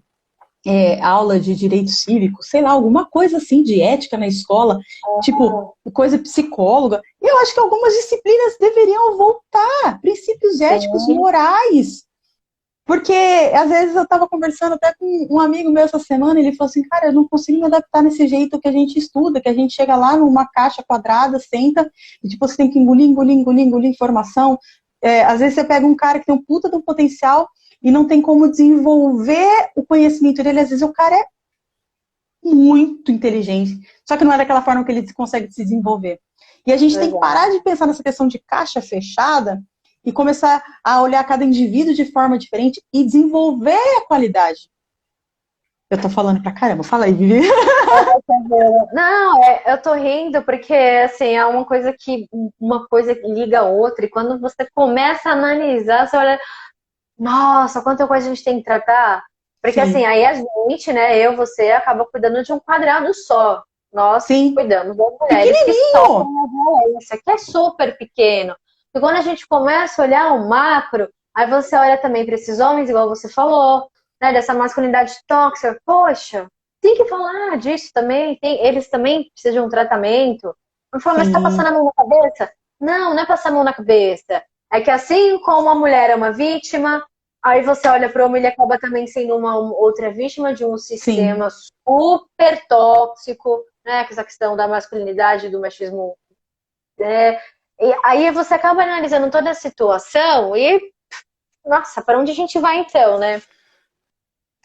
aula de direito cívico, sei lá, alguma coisa assim de ética na escola, tipo, coisa psicóloga. E eu acho que algumas disciplinas deveriam voltar, princípios éticos, morais. Porque, às vezes, eu estava conversando até com um amigo meu essa semana, e ele falou assim, cara, eu não consigo me adaptar nesse jeito que a gente estuda, que a gente chega lá numa caixa quadrada, senta, e tipo, você tem que engolir informação. Às vezes você pega um cara que tem um puta de um potencial e não tem como desenvolver o conhecimento dele, às vezes o cara é muito inteligente, só que não é daquela forma que ele consegue se desenvolver. E a gente tem que parar de pensar nessa questão de caixa fechada, e começar a olhar cada indivíduo de forma diferente e desenvolver a qualidade. Eu tô falando pra caramba, fala aí, Vivi. Não, eu tô rindo porque, assim, é uma coisa que liga a outra, e quando você começa a analisar, você olha, nossa, quanta coisa a gente tem que tratar. Porque, assim, aí a gente, né, você, acaba cuidando de um quadrado só. Nós cuidamos das mulheres que sofrem a violência, que é super pequeno. E quando a gente começa a olhar o macro, aí você olha também para esses homens, igual você falou, né, dessa masculinidade tóxica. Poxa, tem que falar disso também. Eles também precisam de um tratamento. Não fala, mas tá passando a mão na cabeça? Não, não é passar a mão na cabeça. É que assim como a mulher é uma vítima, aí você olha para o homem, ele acaba também sendo uma outra vítima de um sistema super tóxico, né, com essa questão da masculinidade, do machismo. E aí você acaba analisando toda a situação e, nossa, para onde a gente vai então, né?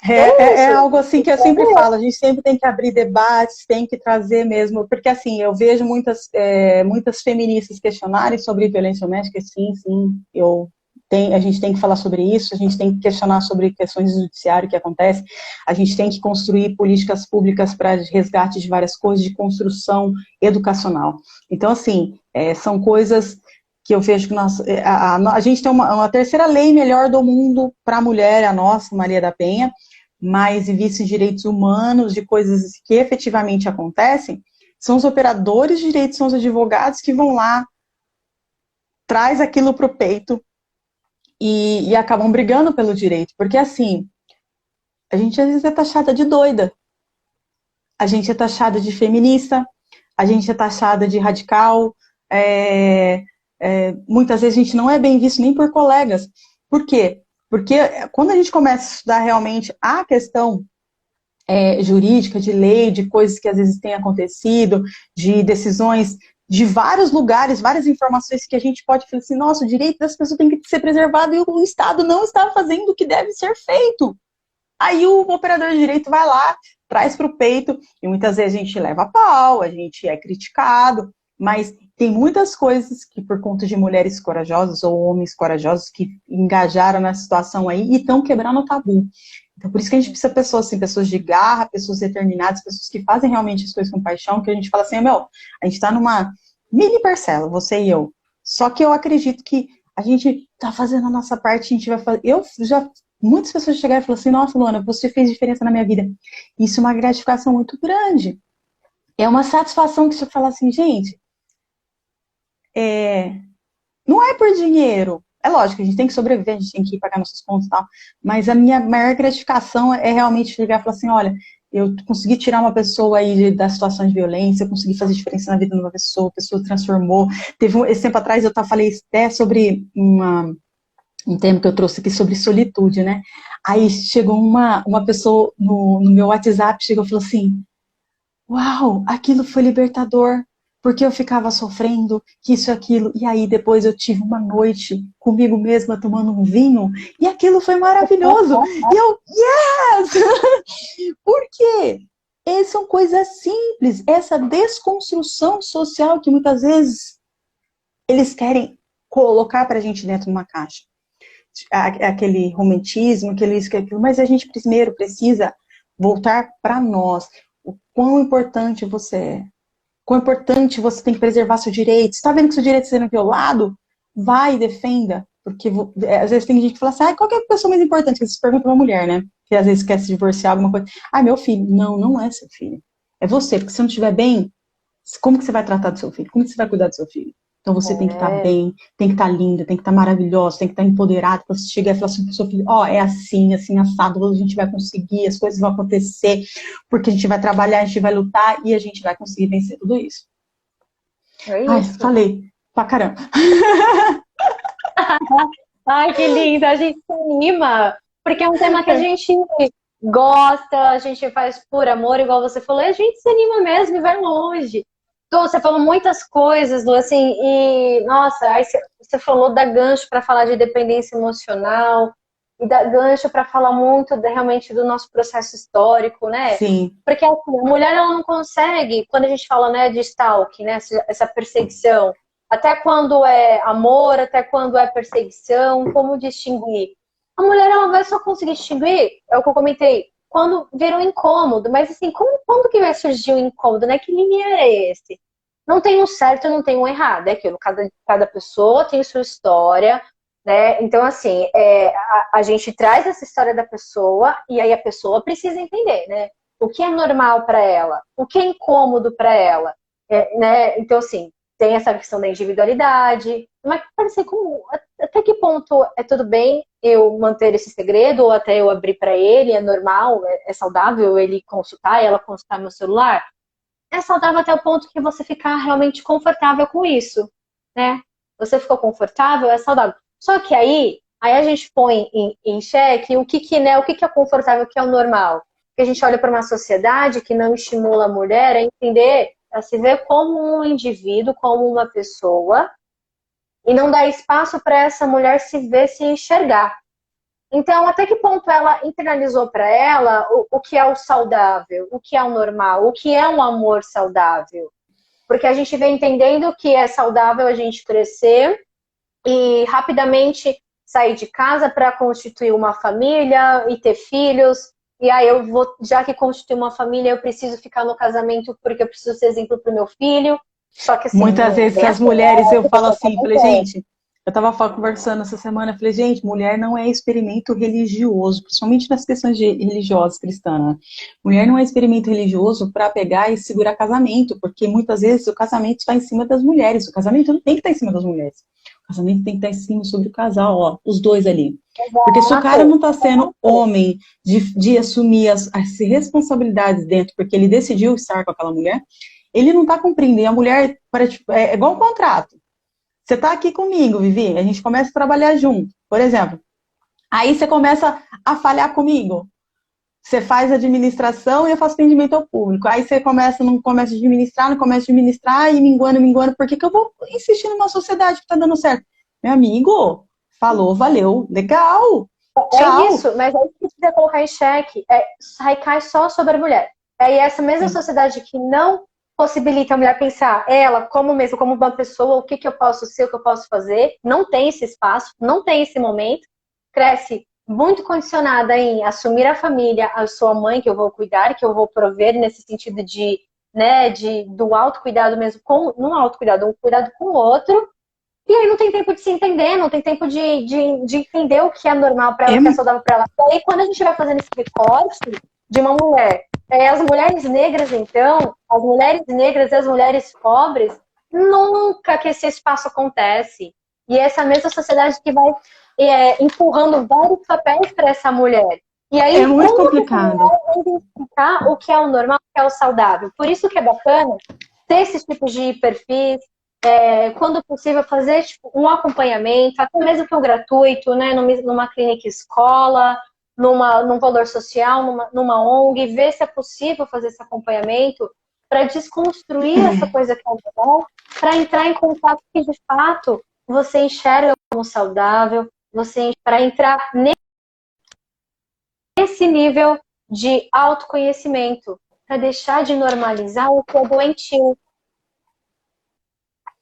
É algo assim que eu sempre falo, a gente sempre tem que abrir debates, tem que trazer mesmo, porque assim, eu vejo muitas feministas questionarem sobre violência doméstica, sim, eu a gente tem que falar sobre isso, a gente tem que questionar sobre questões do judiciário que acontecem, a gente tem que construir políticas públicas para resgate de várias coisas, de construção educacional. Então, assim, são coisas que eu vejo que a gente tem uma terceira lei melhor do mundo para a mulher, a nossa, Maria da Penha, mas em vista de direitos humanos, de coisas que efetivamente acontecem, são os operadores de direitos, são os advogados que vão lá, traz aquilo para o peito e acabam brigando pelo direito. Porque, assim, a gente às vezes é taxada de doida, a gente é taxada de feminista, a gente é taxada de radical, muitas vezes a gente não é bem visto nem por colegas. Por quê? Porque quando a gente começa a estudar realmente a questão jurídica, de lei, de coisas que às vezes têm acontecido, de decisões de vários lugares, várias informações que a gente pode falar assim, nossa, o direito das pessoas tem que ser preservado e o Estado não está fazendo o que deve ser feito. Aí o operador de direito vai lá, traz para o peito, e muitas vezes a gente leva a pau, a gente é criticado, mas tem muitas coisas que por conta de mulheres corajosas ou homens corajosos que engajaram na situação aí e estão quebrando o tabu. Então, por isso que a gente precisa de pessoas assim, pessoas de garra, pessoas determinadas, pessoas que fazem realmente as coisas com paixão, que a gente fala assim, a gente está numa mini parcela, você e eu. Só que eu acredito que a gente está fazendo a nossa parte, a gente vai fazer. Muitas pessoas chegaram e falaram assim, nossa, Luana, você fez diferença na minha vida. Isso é uma gratificação muito grande. É uma satisfação que você fala assim, gente, não é por dinheiro. É lógico, a gente tem que sobreviver, a gente tem que pagar nossos contas e tal, mas a minha maior gratificação é realmente chegar e falar assim, olha, eu consegui tirar uma pessoa aí da situação de violência, eu consegui fazer diferença na vida de uma pessoa, a pessoa transformou. Esse tempo atrás eu falei até sobre um tema que eu trouxe aqui sobre solitude, né? Aí chegou uma pessoa no meu WhatsApp, chegou e falou assim, uau, aquilo foi libertador, porque eu ficava sofrendo, que isso e aquilo, e aí depois eu tive uma noite comigo mesma tomando um vinho, e aquilo foi maravilhoso. E eu, yes! Por quê? São coisas simples, essa desconstrução social que muitas vezes eles querem colocar pra gente dentro de uma caixa. Aquele romantismo, aquilo, mas a gente primeiro precisa voltar para nós. O quão importante você é. Quão importante você tem que preservar seu direito. Está vendo que seu direito está sendo violado? Vai e defenda. Porque às vezes tem gente que fala assim, qual que é a pessoa mais importante? Que você pergunta para uma mulher, né? Que às vezes quer se divorciar, alguma coisa. Meu filho. Não, não é seu filho. É você, porque se você não estiver bem, como que você vai tratar do seu filho? Como que você vai cuidar do seu filho? Então você tem que estar bem, tem que estar linda, tem que estar maravilhosa, tem que estar empoderada, para você chegar e falar assim pro seu filho, é assim, assim, assado, a gente vai conseguir, as coisas vão acontecer, porque a gente vai trabalhar, a gente vai lutar e a gente vai conseguir vencer tudo isso. Falei pra caramba. Ai, que lindo, a gente se anima, porque é um tema que a gente gosta, a gente faz por amor, igual você falou, e a gente se anima mesmo e vai longe. Você falou muitas coisas, Lu, assim, e, nossa, aí você falou da gancho para falar de dependência emocional, e da gancho para falar muito realmente do nosso processo histórico, né? Sim. Porque assim, a mulher, ela não consegue, quando a gente fala, né, de stalking, né, essa perseguição, até quando é amor, até quando é perseguição, como distinguir? A mulher, ela vai só conseguir distinguir, é o que eu comentei, quando vira um incômodo, mas assim, quando que vai surgir um incômodo, né? Que limiar é esse? Não tem um certo, não tem um errado, é aquilo, cada pessoa tem sua história, né? Então, assim, a gente traz essa história da pessoa e aí a pessoa precisa entender, né? O que é normal para ela, o que é incômodo para ela, né? Então, assim, tem essa questão da individualidade, mas parece até que ponto é tudo bem eu manter esse segredo ou até eu abrir para ele, é normal, é saudável ele consultar, ela consultar meu celular? É saudável até o ponto que você ficar realmente confortável com isso, né? Você ficou confortável, é saudável. Só que aí a gente põe em xeque o que é confortável, o que é o normal. Porque a gente olha para uma sociedade que não estimula a mulher a entender, a se ver como um indivíduo, como uma pessoa, e não dá espaço para essa mulher se ver, se enxergar. Então, até que ponto ela internalizou para ela o que é o saudável, o que é o normal, o que é um amor saudável? Porque a gente vem entendendo que é saudável a gente crescer e rapidamente sair de casa para constituir uma família e ter filhos. E aí eu vou, já que constituir uma família, eu preciso ficar no casamento porque eu preciso ser exemplo para o meu filho. Só que assim, muitas vezes as mulheres, eu falo assim, falei, gente, eu estava conversando essa semana, falei, gente, mulher não é experimento religioso, principalmente nas questões religiosas cristãs. Mulher não é experimento religioso para pegar e segurar casamento, porque muitas vezes o casamento está em cima das mulheres, o casamento não tem que estar em cima das mulheres. O casamento tem que estar em cima sobre o casal, ó, os dois ali. Porque se o cara não está sendo homem de assumir as responsabilidades dentro, porque ele decidiu estar com aquela mulher, ele não está cumprindo. E a mulher, é igual um contrato. Você está aqui comigo, Vivi, a gente começa a trabalhar junto, por exemplo. Aí você começa a falhar comigo. Você faz administração e eu faço atendimento ao público. Aí você não começa a administrar, e me engano, por que eu vou insistir numa sociedade que está dando certo? Meu amigo, falou, valeu, legal. Tchau. É isso, mas aí que precisa colocar em xeque, recai só sobre a mulher. É essa mesma sociedade que não possibilita a mulher pensar, ela, como uma pessoa, o que eu posso ser, o que eu posso fazer, não tem esse espaço, não tem esse momento, cresce muito condicionada em assumir a família, a sua mãe, que eu vou cuidar, que eu vou prover, nesse sentido do autocuidado mesmo, não autocuidado, um cuidado com o outro, e aí não tem tempo de se entender, não tem tempo de entender o que é normal para ela, o que é saudável para ela. E aí quando a gente vai fazendo esse recorte de uma mulher, as mulheres negras, então, as mulheres negras e as mulheres pobres, nunca que esse espaço acontece. E é essa mesma sociedade que vai empurrando vários papéis para essa mulher. E aí, é muito complicado. Identificar o que é o normal, o que é o saudável. Por isso que é bacana ter esses tipos de perfis, quando possível, fazer um acompanhamento, até mesmo que o gratuito, né, numa clínica escola, num valor social, numa ONG, ver se é possível fazer esse acompanhamento para desconstruir essa coisa que é normal, para entrar em contato que, de fato, você enxerga como saudável, para entrar nesse nível de autoconhecimento, para deixar de normalizar o que é doentio.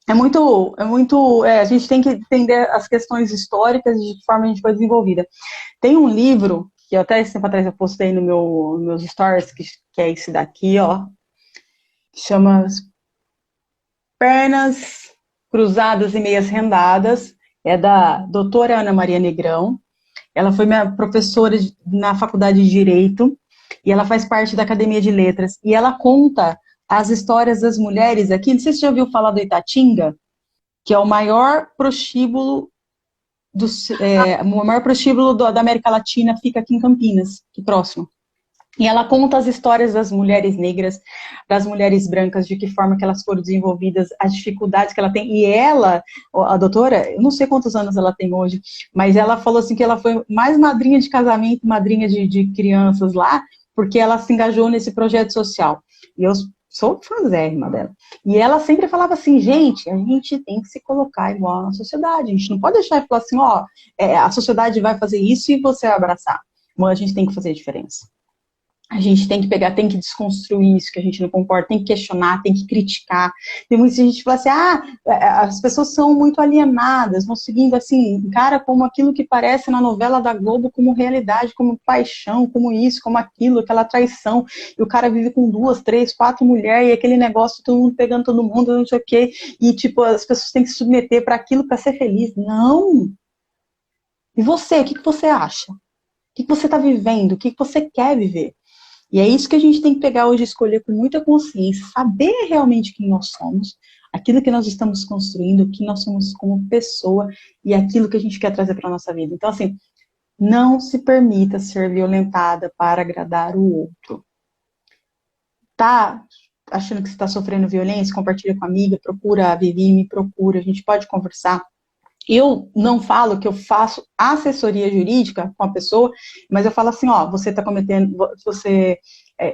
A gente tem que entender as questões históricas de que forma a gente foi desenvolvida. Tem um livro, que até esse tempo atrás eu postei nos meus stories, que é esse daqui, ó, que chama Pernas Cruzadas e Meias Rendadas, é da doutora Ana Maria Negrão. Ela foi minha professora na faculdade de Direito, e ela faz parte da Academia de Letras, e ela conta as histórias das mulheres aqui. Não sei se você já ouviu falar do Itatinga, que é o maior prostíbulo da América Latina, fica aqui em Campinas, aqui próximo. E ela conta as histórias das mulheres negras, das mulheres brancas, de que forma que elas foram desenvolvidas, as dificuldades que ela tem. E ela, a doutora, eu não sei quantos anos ela tem hoje, mas ela falou assim que ela foi mais madrinha de casamento, madrinha de crianças lá, porque ela se engajou nesse projeto social. E eu sou fãzérrima dela. E ela sempre falava assim, gente, a gente tem que se colocar igual na sociedade. A gente não pode deixar e falar assim, a sociedade vai fazer isso e você vai abraçar. Mas a gente tem que fazer a diferença. A gente tem que pegar, tem que desconstruir isso que a gente não concorda, tem que questionar, tem que criticar. Tem muita gente que fala assim, as pessoas são muito alienadas, vão seguindo assim, encara como aquilo que parece na novela da Globo como realidade, como paixão, como isso, como aquilo, aquela traição. E o cara vive com 2, 3, 4 mulheres, e aquele negócio, todo mundo pegando todo mundo, não sei o quê. E tipo, as pessoas têm que se submeter para aquilo para ser feliz. Não! E você, o que você acha? O que você está vivendo? O que você quer viver? E é isso que a gente tem que pegar hoje, escolher com muita consciência, saber realmente quem nós somos, aquilo que nós estamos construindo, o que nós somos como pessoa e aquilo que a gente quer trazer para a nossa vida. Então, assim, não se permita ser violentada para agradar o outro. Tá achando que você está sofrendo violência? Compartilha com a amiga, procura a Vivi, me procura, a gente pode conversar. Eu não falo que eu faço assessoria jurídica com a pessoa, mas eu falo assim, você está cometendo,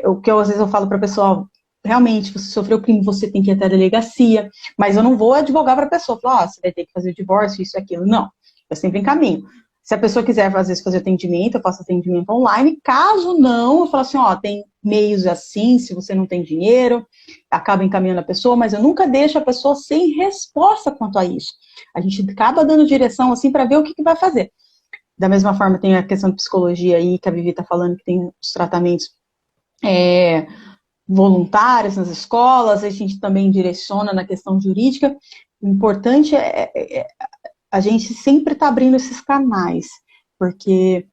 o que às vezes eu falo para a pessoa, realmente, você sofreu crime, você tem que ir até a delegacia, mas eu não vou advogar para a pessoa, falar, você vai ter que fazer o divórcio, isso e aquilo, não, eu sempre encaminho. Se a pessoa quiser, às vezes, fazer atendimento, eu faço atendimento online. Caso não, eu falo assim, tem meios assim, se você não tem dinheiro, acaba encaminhando a pessoa, mas eu nunca deixo a pessoa sem resposta quanto a isso. A gente acaba dando direção, assim, para ver o que vai fazer. Da mesma forma, tem a questão de psicologia aí, que a Vivi está falando, que tem os tratamentos voluntários nas escolas, a gente também direciona na questão jurídica. O importante é a gente sempre estar abrindo esses canais, porque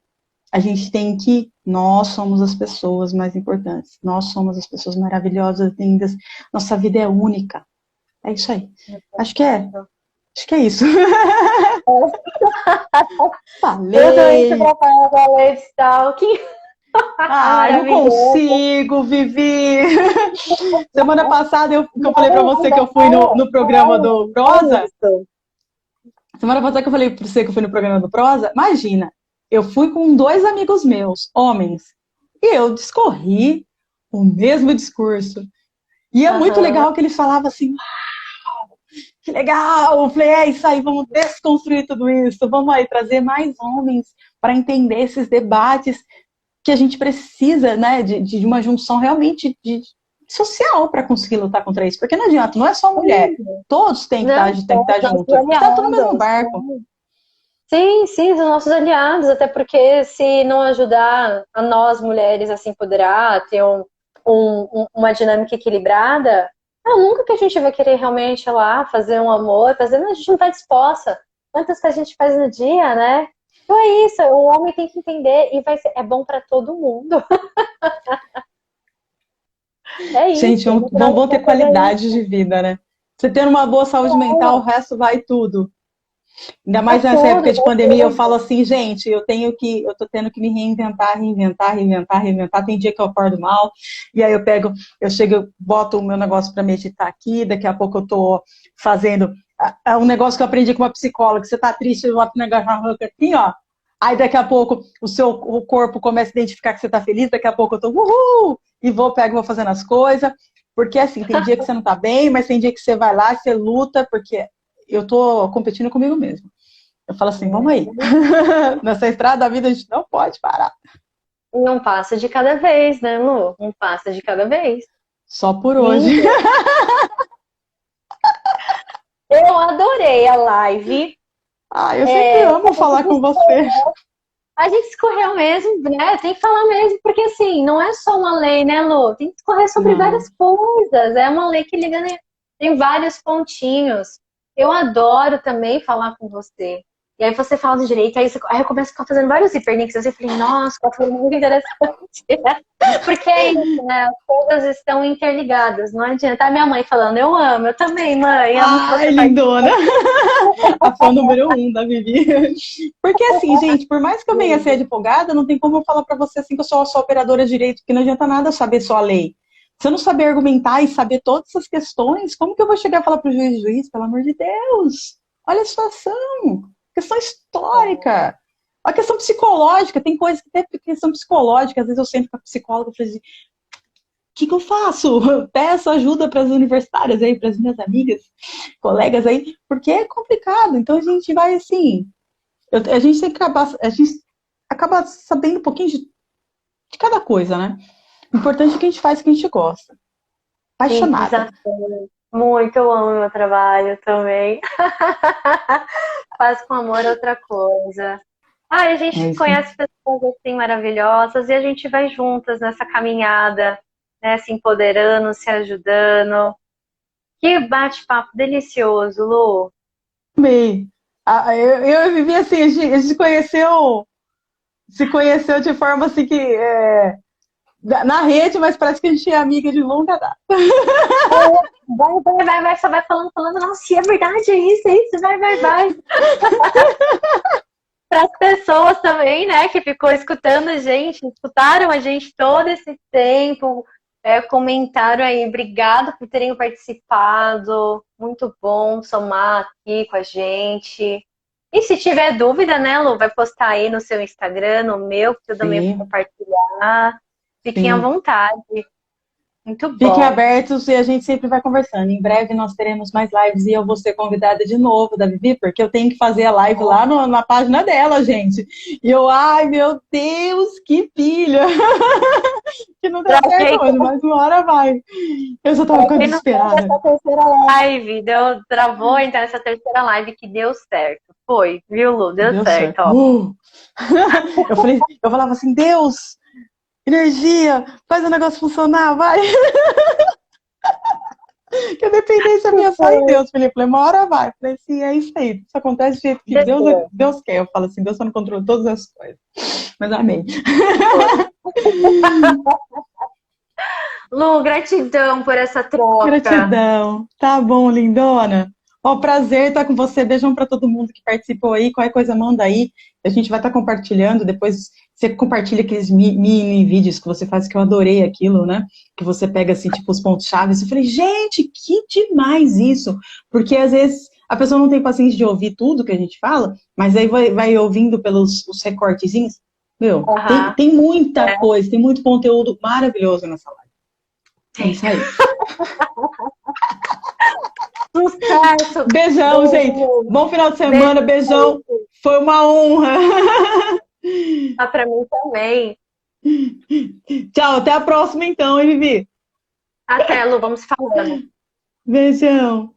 a gente tem que, nós somos as pessoas mais importantes, nós somos as pessoas maravilhosas, lindas, nossa vida é única. É isso aí. Acho que é isso. Tudo isso Falei. pra falar da Lady Stalking. Ai, não consigo, Vivi. Semana passada eu falei pra você que eu fui no programa do Prosa. Semana passada que eu falei pra você que eu fui no programa do Prosa. Imagina, eu fui com 2 amigos meus, homens, e eu discorri o mesmo discurso. E é muito legal que eles falavam assim, que legal! Eu falei, é isso aí, vamos desconstruir tudo isso, vamos aí trazer mais homens para entender esses debates que a gente precisa, né, de uma junção realmente social para conseguir lutar contra isso. Porque não adianta, não é só mulher, todos têm que estar juntos, está todo no mesmo barco. Sim, sim, os nossos aliados, até porque se não ajudar a nós mulheres a se empoderar, a ter uma dinâmica equilibrada, nunca que a gente vai querer realmente ir lá fazer um amor, a gente não está disposta. Quantas que a gente faz no dia, né? Então é isso, o homem tem que entender e é bom para todo mundo. É isso. Gente, vão ter qualidade de vida, né? Você tendo uma boa saúde mental, o resto vai tudo. Ainda mais nessa época de pandemia, eu falo assim, gente, eu tô tendo que me reinventar. Tem dia que eu acordo mal, e aí eu chego, eu boto o meu negócio para meditar aqui, daqui a pouco eu tô fazendo um negócio que eu aprendi com uma psicóloga, você tá triste, eu boto o negócio assim, ó. Aí daqui a pouco o corpo começa a identificar que você tá feliz, daqui a pouco eu tô uhul! E vou fazendo as coisas. Porque assim, tem dia que você não tá bem, mas tem dia que você vai lá, você luta, porque eu tô competindo comigo mesmo. Eu falo assim, vamos aí. Nessa estrada da vida a gente não pode parar. Um passo de cada vez, né, Lu? Um passo de cada vez. Só por hoje. Eu adorei a live. Eu sempre amo falar com você. A gente escorreu mesmo, né? Tem que falar mesmo, porque assim, não é só uma lei, né, Lu? Tem que escorrer sobre várias coisas. É uma lei que liga em vários pontinhos. Eu adoro também falar com você. E aí você fala do direito, aí eu começo a ficar fazendo vários hiperlinks. Eu falei, nossa, foi muito interessante. Porque é isso, né? As coisas estão interligadas. Não adianta. A minha mãe falando, eu amo, eu também, mãe. Ai, lindona. A fã número 1 da Vivi. Porque assim, gente, por mais que eu venha ser advogada, não tem como eu falar pra você assim que eu sou só operadora de direito, porque não adianta nada saber só a lei. Se eu não saber argumentar e saber todas essas questões, como que eu vou chegar a falar pro juiz, pelo amor de Deus? Olha a situação. Questão histórica. A questão psicológica, tem coisas que tem questão psicológica. Às vezes eu sento com a psicóloga e falo assim, o que eu faço? Peço ajuda para as universitárias aí, para as minhas amigas, colegas aí, porque é complicado. Então a gente vai assim, a gente tem que acaba sabendo um pouquinho de cada coisa, né? O importante é que a gente faz o que a gente gosta. Apaixonada. Muito, eu amo meu trabalho também. Faz com amor outra coisa. A gente conhece pessoas assim maravilhosas e a gente vai juntas nessa caminhada, né? Se empoderando, se ajudando. Que bate-papo delicioso, Lu. Amei. Eu vivi assim, a gente se conheceu de forma assim que na rede, mas parece que a gente é amiga de longa data. Vai, só vai falando, nossa, é verdade, é isso, vai. Para as pessoas também, né, que ficou escutando a gente, escutaram a gente todo esse tempo, comentaram aí, obrigado por terem participado, muito bom somar aqui com a gente. E se tiver dúvida, né, Lu, vai postar aí no seu Instagram, no meu, que eu também vou compartilhar. Fiquem à vontade. Muito bom. Fiquem abertos e a gente sempre vai conversando. Em breve nós teremos mais lives e eu vou ser convidada de novo da Vivi, porque eu tenho que fazer a live lá na página dela, gente. E eu, ai meu Deus, que pilha! Que não deu certo hoje, mas uma hora vai. Eu só tava ficando desesperada. Essa terceira live travou, então essa terceira live que deu certo. Foi, viu, Lu? Deu certo. Ó. Eu falava assim, Deus, energia, faz o negócio funcionar, vai. Que a dependência minha só em Deus, Felipe. Falei, uma hora vai. Falei assim, é isso aí. Isso acontece do jeito que Deus quer. Eu falo assim, Deus só não controla todas as coisas. Mas amém. Lu, gratidão por essa troca. Gratidão. Tá bom, lindona. Ó, prazer estar com você. Beijão para todo mundo que participou aí. Qualquer coisa, manda aí. A gente vai estar compartilhando. Depois você compartilha aqueles mini vídeos que você faz, que eu adorei aquilo, né? Que você pega, assim, tipo, os pontos-chave. Eu falei, gente, que demais isso. Porque, às vezes, a pessoa não tem paciência de ouvir tudo que a gente fala, mas aí vai ouvindo pelos os recortezinhos. Meu, tem muita coisa, tem muito conteúdo maravilhoso nessa live. É isso aí. Sucesso! Beijão, gente. Bom final de semana, beijão. Foi uma honra. Ah, pra mim também. Tchau, até a próxima então, hein, Vivi? Até, Lu, vamos falando. Beijão.